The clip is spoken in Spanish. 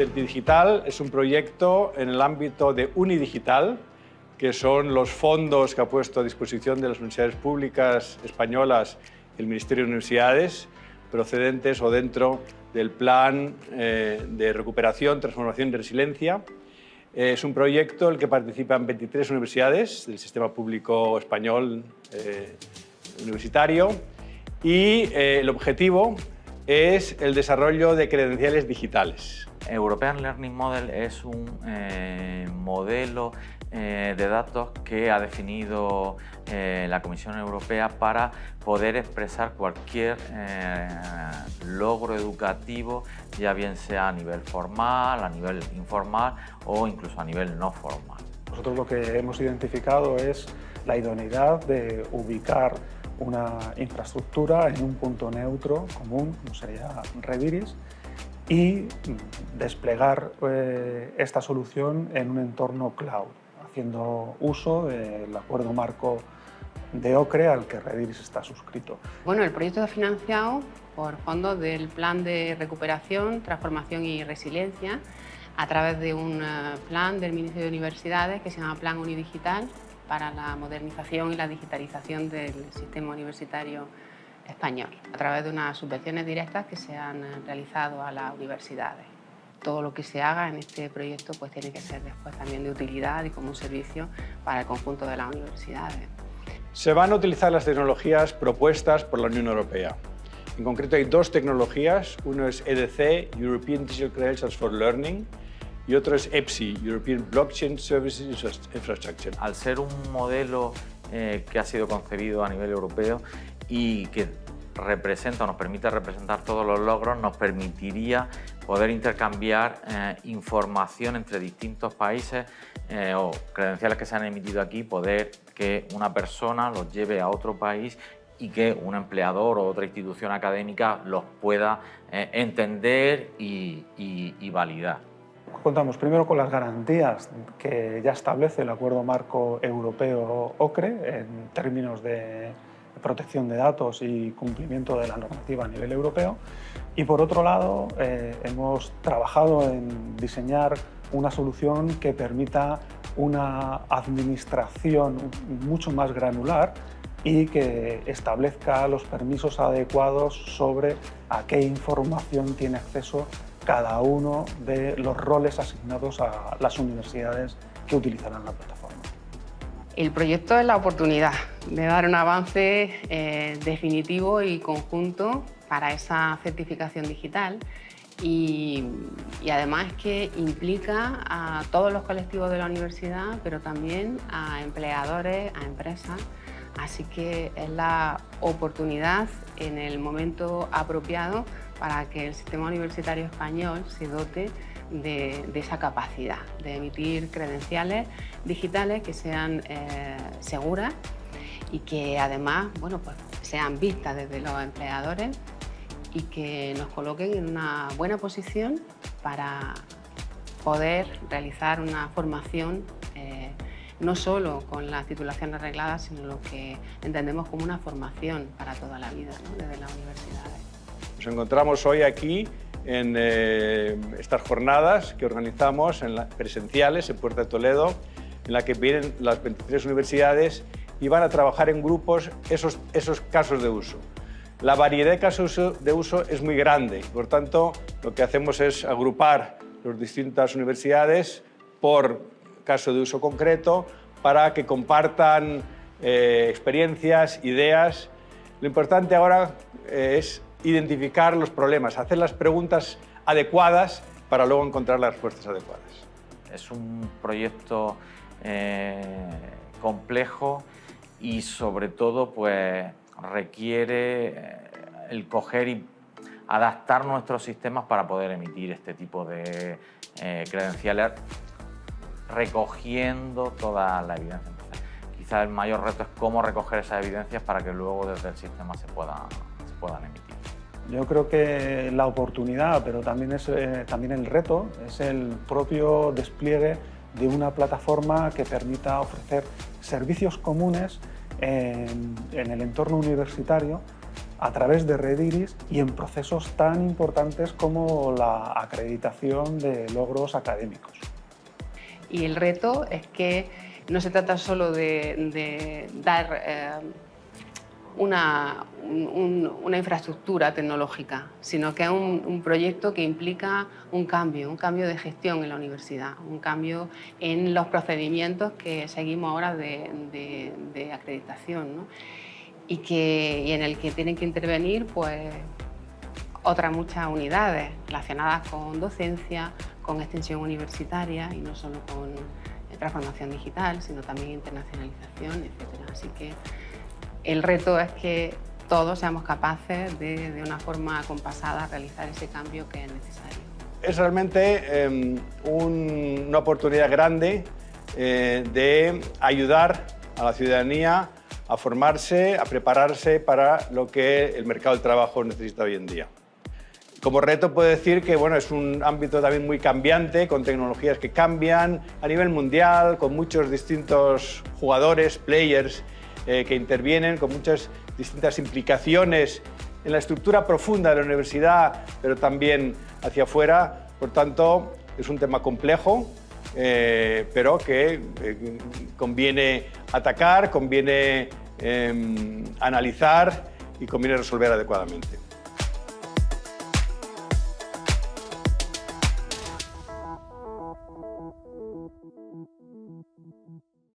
Certidigital es un proyecto en el ámbito de Unidigital, que son los fondos que ha puesto a disposición de las universidades públicas españolas el Ministerio de Universidades, procedentes o dentro del Plan de Recuperación, Transformación y Resiliencia. Es un proyecto en el que participan 23 universidades del sistema público español universitario y el objetivo es el desarrollo de credenciales digitales. European Learning Model es un modelo de datos que ha definido la Comisión Europea para poder expresar cualquier logro educativo, ya bien sea a nivel formal, a nivel informal o incluso a nivel no formal. Nosotros lo que hemos identificado es la idoneidad de ubicar una infraestructura en un punto neutro común, como sería Rediris, y desplegar esta solución en un entorno cloud, haciendo uso del acuerdo marco de OCRE al que Rediris está suscrito. Bueno, el proyecto está financiado por fondos del Plan de Recuperación, Transformación y Resiliencia a través de un plan del Ministerio de Universidades que se llama Plan Unidigital para la modernización y la digitalización del sistema universitario español, a través de unas subvenciones directas que se han realizado a las universidades. Todo lo que se haga en este proyecto pues tiene que ser después también de utilidad y como un servicio para el conjunto de las universidades. Se van a utilizar las tecnologías propuestas por la Unión Europea. En concreto hay dos tecnologías, uno es EDC, European Digital Credentials for Learning, y otro es EPSI, European Blockchain Services Infrastructure. Al ser un modelo que ha sido concebido a nivel europeo y que representa o nos permite representar todos los logros, nos permitiría poder intercambiar información entre distintos países o credenciales que se han emitido aquí, poder que una persona los lleve a otro país y que un empleador o otra institución académica los pueda entender y validar. Contamos primero con las garantías que ya establece el Acuerdo Marco Europeo OCRE en términos de protección de datos y cumplimiento de la normativa a nivel europeo. Y por otro lado, hemos trabajado en diseñar una solución que permita una administración mucho más granular y que establezca los permisos adecuados sobre a qué información tiene acceso cada uno de los roles asignados a las universidades que utilizarán la plataforma. El proyecto es la oportunidad de dar un avance definitivo y conjunto para esa certificación digital y además que implica a todos los colectivos de la universidad, pero también a empleadores, a empresas. Así que es la oportunidad en el momento apropiado para que el sistema universitario español se dote de esa capacidad de emitir credenciales digitales que sean seguras y que además bueno, pues, sean vistas desde los empleadores y que nos coloquen en una buena posición para poder realizar una formación no solo con las titulaciones arregladas, sino lo que entendemos como una formación para toda la vida, ¿no? Desde las universidades. Nos encontramos hoy aquí en estas jornadas que organizamos presenciales en Puerta de Toledo, en la que vienen las 23 universidades y van a trabajar en grupos esos casos de uso. La variedad de casos de uso es muy grande, por tanto, lo que hacemos es agrupar las distintas universidades por caso de uso concreto para que compartan experiencias, ideas. Lo importante ahora es identificar los problemas, hacer las preguntas adecuadas para luego encontrar las respuestas adecuadas. Es un proyecto complejo y sobre todo pues, requiere el coger y adaptar nuestros sistemas para poder emitir este tipo de credenciales recogiendo toda la evidencia. Entonces, quizás el mayor reto es cómo recoger esas evidencias para que luego desde el sistema se puedan emitir. Yo creo que la oportunidad, pero también el reto, es el propio despliegue de una plataforma que permita ofrecer servicios comunes en el entorno universitario a través de Red Iris y en procesos tan importantes como la acreditación de logros académicos. Y el reto es que no se trata solo de dar una infraestructura tecnológica, sino que es un proyecto que implica un cambio de gestión en la universidad, un cambio en los procedimientos que seguimos ahora de acreditación, ¿no? y en el que tienen que intervenir pues, otras muchas unidades relacionadas con docencia, con extensión universitaria y no solo con transformación digital, sino también internacionalización, etc. Así que el reto es que todos seamos capaces de una forma compasada, realizar ese cambio que es necesario. Es realmente una oportunidad grande de ayudar a la ciudadanía a formarse, a prepararse para lo que el mercado del trabajo necesita hoy en día. Como reto puedo decir que bueno, es un ámbito también muy cambiante, con tecnologías que cambian a nivel mundial, con muchos distintos jugadores, players, que intervienen, con muchas distintas implicaciones en la estructura profunda de la universidad, pero también hacia afuera. Por tanto, es un tema complejo, pero que conviene atacar, conviene analizar y conviene resolver adecuadamente.